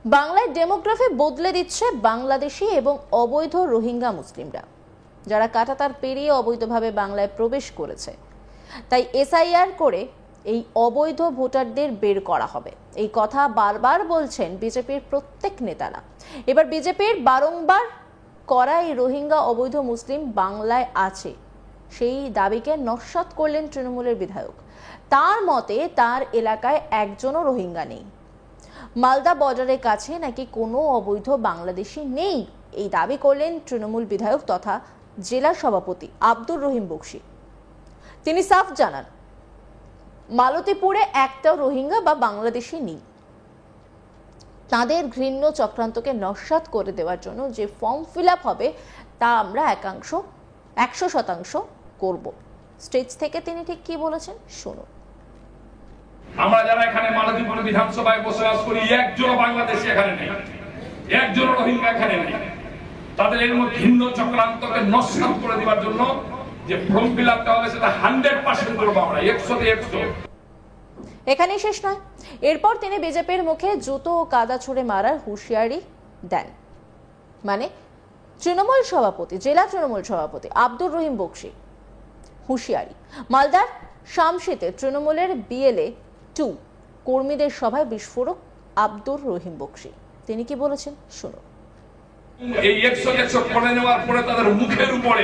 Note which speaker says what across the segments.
Speaker 1: বাংলায় ডেমোগ্রাফি বদলে দিচ্ছে বাংলাদেশি এবং অবৈধ রোহিঙ্গা মুসলিমরা, যারা কাঁটাতার পেরিয়ে অবৈধভাবে বাংলায় প্রবেশ করেছে। তাই এসআইআর করে এই অবৈধ ভোটারদের বের করা হবে, এই কথা বারবার বলছেন বিজেপির প্রত্যেক নেতারা। এবার বিজেপির বারংবার করা এই রোহিঙ্গা অবৈধ মুসলিম বাংলায় আছে, সেই দাবিকে নস্যাৎ করলেন তৃণমূলের বিধায়ক। তার মতে তার এলাকায় একজনও রোহিঙ্গা নেই, মালদা বর্ডারের কাছে নাকি কোনো অবৈধ বাংলাদেশি নেই, এই দাবি করলেন তৃণমূল বিধায়ক তথা জেলা সভাপতি আব্দুর রহিম বক্সী। তিনি সাফ জানান, মালতীপুরে একটাও রোহিঙ্গা বা বাংলাদেশি নেই। তাদের ঘৃণ্য চক্রান্তকে নস্যাৎ করে দেওয়ার জন্য যে ফর্ম ফিল আপ হবে তা আমরা 100% করব। স্টেজ থেকে তিনি ঠিক কি বলেছেন শুনুন।
Speaker 2: আমরা যারা এখানে মালতীপুর বিধানসভায় বসবাস করি, একজন বাংলাদেশি এখানে নেই, একজন রোহিঙ্গা এখানে নেই। তাদের এর মধ্যে ঘৃণ্য চক্রান্তকে নস্যাৎ করে দেওয়ার জন্য যে ফর্ম ফিল আপটা হবে সেটা 100% করব আমরা, 100%।
Speaker 1: এখানেই শেষ নয়, এরপর তিনি বিজেপির মুখে জুতো ও কাদা ছুঁড়ে মারার হুঁশিয়ারি দেন। মানে তৃণমূল সভাপতি, জেলা তৃণমূল সভাপতি আব্দুর রহিম বক্সী হুঁশিয়ারি। মালদার শামশিতে তৃণমূলের বিএলএ 2 কর্মীদের সভায় বিস্ফোরক আব্দুর রহিম বক্সী। তিনি কি বলেছেন শুনুন।
Speaker 2: এই 100 করে নেওয়ার পরে তাদের মুখের উপরে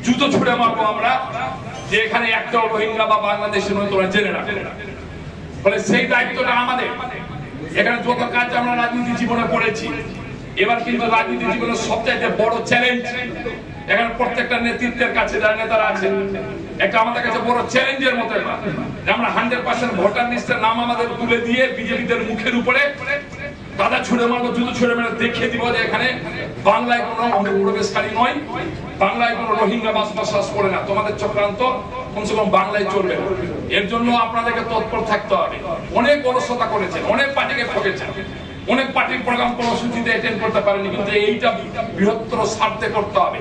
Speaker 2: জুতো ছুঁড়ে মারবো আমরা, যে এখানে একটাও রোহিঙ্গা বা বাংলাদেশি নয়, তোমরা জেনে রাখো। ফলে সেই দায়িত্বটা আমাদের। এখানে যত কাজ আমরা রাজনীতি জীবনে পড়েছি, এবার কিন্তু রাজনীতি জীবনের সবচাইতে বড় চ্যালেঞ্জ এখানে প্রত্যেকটা নেতৃত্বের কাছে, যারা নেতারা আছেন, একটা আমাদের কাছে বড় চ্যালেঞ্জের মতো আমরা 100% ভোটার লিস্টের নাম আমাদের তুলে দিয়ে বিজেপিদের মুখের উপরে কাদা ছুঁড়ে মারবো, জুতো ছুঁড়ে মেরে দেখিয়ে দিব যে এখানে বাংলায় কোনো অনুপ্রবেশকারী নয়, বাংলায় কোনো রোহিঙ্গা বসবাস করে না, তোমাদের চক্রান্ত কমসে কম বাংলায় চলবে। এর জন্য আপনাদেরকে তৎপর থাকতে হবে। অনেক অলসতা করেছেন, অনেক পার্টিকে ঠকেছেন, অনেক পার্টির প্রোগ্রাম কর্মসূচিতে অ্যাটেন্ড করতে পারেনি, কিন্তু এইটা বৃহত্তর স্বার্থে করতে হবে।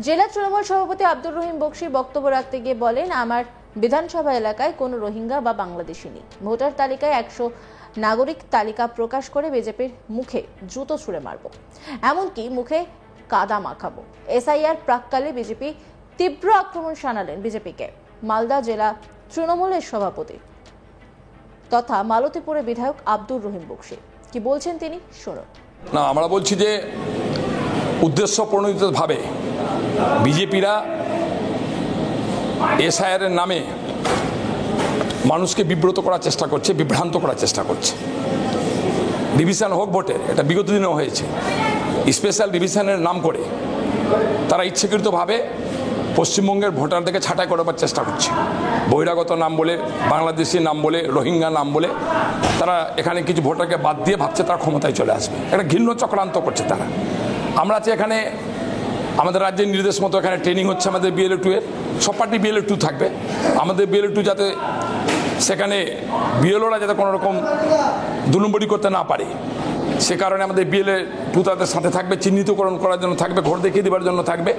Speaker 1: জেলা তৃণমূল সভাপতি আব্দুর রহিম বক্সী বক্তব্য রাখতে গিয়ে বলেন, আমার বিধানসভা এলাকায় কোনো রোহিঙ্গা বা বাংলাদেশি নেই। ভোটার তালিকায় 100 নাগরিক তালিকা প্রকাশ করে বিজেপির মুখে জুতো ছুঁড়ে মারব, এমনকি মুখে কাদা মাখাবো। এসআইআর প্রাককালে বিজেপি তীব্র আক্রমণ শানালেন বিজেপিকে মালদা জেলা তৃণমূলের সভাপতি তথা মালতীপুরের বিধায়ক আব্দুর রহিম বক্সী। কি বলছেন তিনি শুনুন।
Speaker 3: না, আমরা বলছি যে উদ্দেশ্য প্রণোদিতভাবে বিজেপিরা এসআইআর এর নামে মানুষকে বিব্রত করার চেষ্টা করছে, বিভ্রান্ত করার চেষ্টা করছে। ডিভিশন হোক ভোটের, এটা বিগত দিনেও হয়েছে। স্পেশাল ডিভিশনের নাম করে তারা ইচ্ছাকৃতভাবে পশ্চিমবঙ্গের ভোটারদেরকে ছাঁটাই করাবার চেষ্টা করছে। বহিরাগত নাম বলে, বাংলাদেশি নাম বলে, রোহিঙ্গা নাম বলে তারা এখানে কিছু ভোটারকে বাদ দিয়ে ভাবছে তারা ক্ষমতায় চলে আসবে। একটা ঘৃণ্য চক্রান্ত করছে তারা। আমরা আছি এখানে, আমাদের রাজ্যের নির্দেশ মতো এখানে ট্রেনিং হচ্ছে আমাদের বিএলএ 2 এর। সব পার্টি বিএলএ 2 থাকবে। আমাদের বিএলএ 2 যাতে সেখানে বিএলওরা যাতে কোনো রকম 2 নম্বরি করতে না পারে, সে কারণে আমাদের বিএলএ 2 তাদের সাথে থাকবে, চিহ্নিতকরণ করার জন্য থাকবে, ঘর দেখিয়ে দেওয়ার জন্য থাকবে,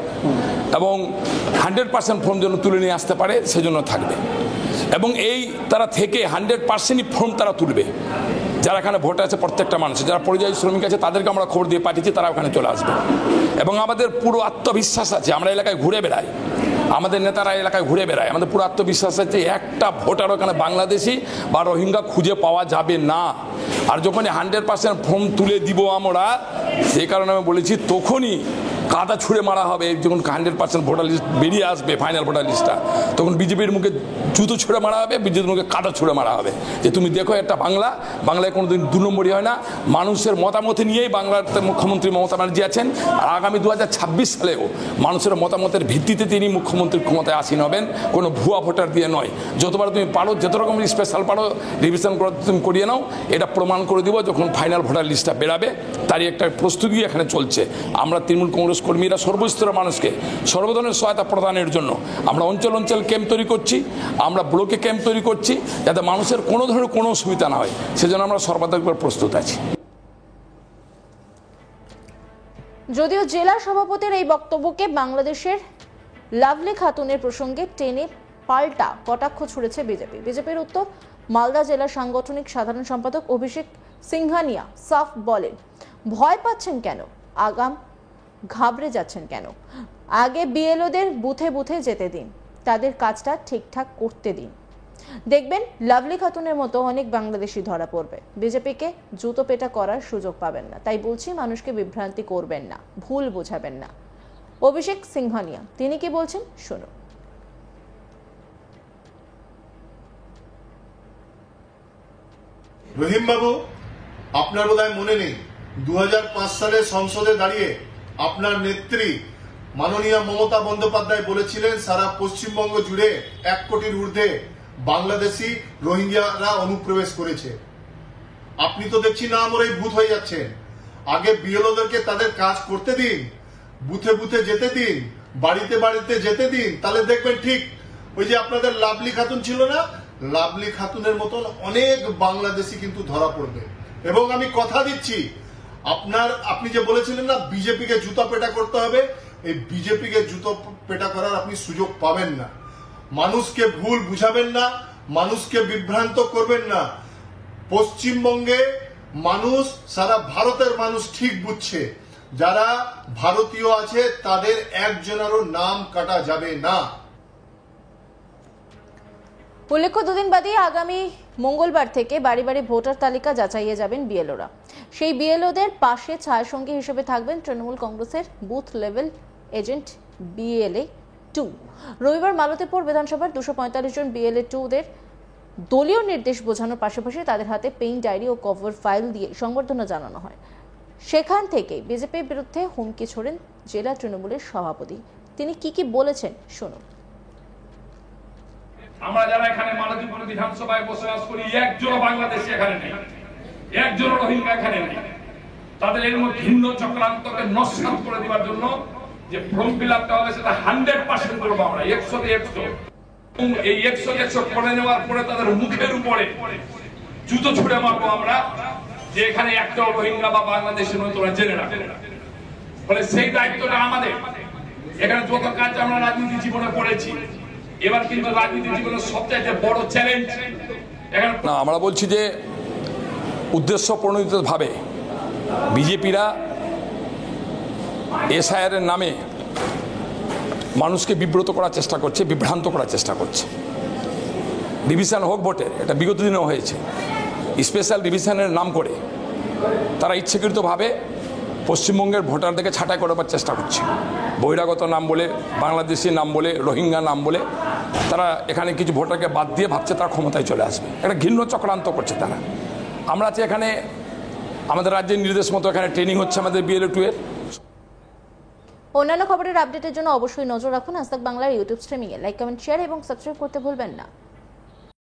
Speaker 3: এবং 100% ফর্ম যেন তুলে নিয়ে আসতে পারে সেজন্য থাকবে। এবং এই তারা থেকে 100%ই ফর্ম তারা তুলবে। যারা এখানে ভোটার আছে প্রত্যেকটা মানুষের, যারা পরিযায়ী শ্রমিক আছে তাদেরকে আমরা খবর দিয়ে পাঠিয়েছি, তারা ওখানে চলে আসবে। এবং আমাদের পুরো আত্মবিশ্বাস আছে, আমরা এলাকায় ঘুরে বেড়াই, আমাদের নেতারা এলাকায় ঘুরে বেড়ায়, আমাদের পুরো আত্মবিশ্বাস আছে একটা ভোটার ওখানে বাংলাদেশি বা রোহিঙ্গা খুঁজে পাওয়া যাবে না। আর যখনই 100% ফর্ম তুলে দিব আমরা, সেই কারণে আমি বলেছি তখনই কাদা ছুঁড়ে মারা হবে। যখন 100% ভোটার লিস্ট বেরিয়ে আসবে, ফাইনাল ভোটার লিস্টটা, তখন বিজেপির মুখে জুতো ছুঁড়ে মারা হবে, বিজেপির মুখে কাদা ছুঁড়ে মারা হবে, যে তুমি দেখো একটা বাংলায় কোনোদিন 2 নম্বরই হয় না। মানুষের মতামত নিয়েই বাংলার মুখ্যমন্ত্রী মমতা ব্যানার্জি আছেন, আর আগামী 2026 সালেও মানুষের মতামতের ভিত্তিতে তিনি মুখ্যমন্ত্রীর ক্ষমতায় আসীন হবেন, কোনো ভুয়া ভোটার দিয়ে নয়। যতবার তুমি পারো, যত রকম স্পেশাল পারো রিভিশন তুমি করিয়ে নাও, এটা প্রমাণ করে দিব যখন ফাইনাল ভোটার লিস্টটা বেরাবে। তারই একটা প্রস্তুতি এখানে চলছে। আমরা তৃণমূল কংগ্রেস কর্মীরা সর্বস্তরের মানুষকে সর্বধরনের সহায়তা প্রদানের জন্য আমরা অঞ্চল ক্যাম্প তৈরি করছি, আমরা ব্লকে ক্যাম্প তৈরি করছি, যাতে মানুষের কোনো ধরনের কোনো অসুবিধা না হয়, সেজন্য আমরা সর্বাধিক প্রস্তুত আছি।
Speaker 1: যদিও জেলা সভাপতির এই বক্তব্যকে বাংলাদেশের লাভলি খাতুনের প্রসঙ্গে টেনে পাল্টা কটাক্ষ ছুড়েছে বিজেপির উত্তর, মালদা জেলার সাংগঠনিক সাধারণ সম্পাদক অভিষেক সিংহানিয়া সাফ বলেন, ভয় পাচ্ছেন কেন, আগাম ঘাবড়ে যাচ্ছেন কেন? আগে বিএলওদের বুথে বুথে যেতে দিন, তাদের কাজটা ঠিকঠাক করতে দিন। দেখবেন লাভলি খাতুনের মতো অনেক বাংলাদেশি ধরা পড়বে। বিজেপিকে জুতো পেটা করার সুযোগ পাবেন না। তাই বলছি, মানুষকে বিভ্রান্তি করবেন না, ভুল বোঝাবেন না। অভিষেক সিংহানিয়া তিনি কি বলছেন শুনুন।
Speaker 4: রহিম বাবু, আপনার বোধহয় মনে নেই 2005 সালে সংসদে দাঁড়িয়ে আপনার নেত্রী মাননীয় মমতা বন্দ্যোপাধ্যায় বলেছিলেন সারা পশ্চিমবঙ্গ জুড়ে 1 কোটির ঊর্ধ্বে বাংলাদেশি রোহিঙ্গারা অনুপ্রবেশ করেছে। আপনি তো দেখছি না আমরাই ভূত হয়ে যাচ্ছেন। আগে বিএলওদেরকে তাদের কাজ করতে দিন, বুথে বুথে যেতে দিন, বাড়িতে বাড়িতে যেতে দিন, তাহলে দেখবেন ঠিক ওই যে আপনাদের লাভলি খাতুন ছিল না, লাভলি খাতুনের মতন অনেক বাংলাদেশি কিন্তু ধরা পড়বে। এবং আমি কথা দিচ্ছি, আপনি যে বলেছিলেন না বিজেপিকে জুতা পেটা করতে হবে, এই বিজেপিকে জুতো পেটা করার আপনি সুযোগ পাবেন না। মানুষকে ভুল বুঝাবেন না, মানুষকে বিভ্রান্ত করবেন না। পশ্চিমবঙ্গে মানুষ, সারা ভারতের মানুষ ঠিক বুঝছে, যারা ভারতীয় আছে তাদের একজনেরও নাম কাটা যাবে না।
Speaker 1: উল্লেখ্য, দুদিন বাদে আগামী মঙ্গলবার থেকে বাড়ি বাড়ি ভোটার তালিকা যাচাইয়ে যাবেন বিএলওরা। সেই বিএলওদের পাশে ছায়াসঙ্গী হিসেবে থাকবেন তৃণমূল কংগ্রেসের বুথ লেভেল এজেন্ট বিএলএ 2। রবিবার মালতীপুর বিধানসভার 245 জন বিএলএ 2দের দলীয় নির্দেশ বোঝানোর পাশাপাশি তাদের হাতে পেইন ডায়েরি ও কভার ফাইল দিয়ে সংবর্ধনা জানানো হয়। সেখান থেকে বিজেপির বিরুদ্ধে হুমকি ছোড়েন জেলা তৃণমূলের সভাপতি। তিনি কি বলেছেন শুনুন।
Speaker 2: আমরা যারা এখানে মালতীপুর বিধানসভায় বসবাস করি, একজনও বাংলাদেশি এখানে নেই, একজনও রোহিঙ্গা এখানে নেই। তাদের এর মধ্যে ভিন্ন চক্রান্তকে নস্যাৎ করে দেওয়ার জন্য যে ফর্ম ফিল আপটা হবে সেটা 100% করবো আমরা, 100 এই 100 করে নেওয়ার পরে তাদের মুখের উপরে জুতো ছুড়ে মারবো আমরা, যে এখানে একটাও রোহিঙ্গা বা বাংলাদেশি নয়, তোরা জেনে রাখ। ফলে সেই দায়িত্বটা আমাদের। এখানে যত কাজ আমরা রাজনীতি জীবনে করেছি, এবার কিন্তু রাজনীতি জীবনের সবচাইতে বড় চ্যালেঞ্জ
Speaker 3: না, আমরা বলছি যে উদ্দেশ্য প্রণোদিতভাবে বিজেপিরা এসআইআর এর নামে মানুষকে বিব্রত করার চেষ্টা করছে, বিভ্রান্ত করার চেষ্টা করছে। ডিভিশন হোক ভোটের, এটা বিগত দিনেও হয়েছে। স্পেশাল ডিভিশনের নাম করে তারা ইচ্ছাকৃতভাবে পশ্চিমবঙ্গের ভোটারদেরকে ছাঁটাই করাবার চেষ্টা করছে। বহিরাগত নাম বলে, বাংলাদেশি নাম বলে, রোহিঙ্গা নাম বলে তারা এখানে কিছু ভোটারকে বাদ দিয়ে ভাবছে তারা ক্ষমতায় চলে আসবে। একটা ঘৃণ্য চক্রান্ত করছে তারা। আমরা আছি এখানে, আমাদের রাজ্যের নির্দেশ মতো এখানে ট্রেনিং হচ্ছে আমাদের বিএলএ 2 এর।
Speaker 1: অন্যান্য খবরের আপডেটের জন্য অবশ্যই নজর রাখুন আজ তাক বাংলার ইউটিউব স্ট্রিমিংয়ে। লাইক, কমেন্ট, শেয়ার এবং সাবস্ক্রাইব করতে ভুলবেন না।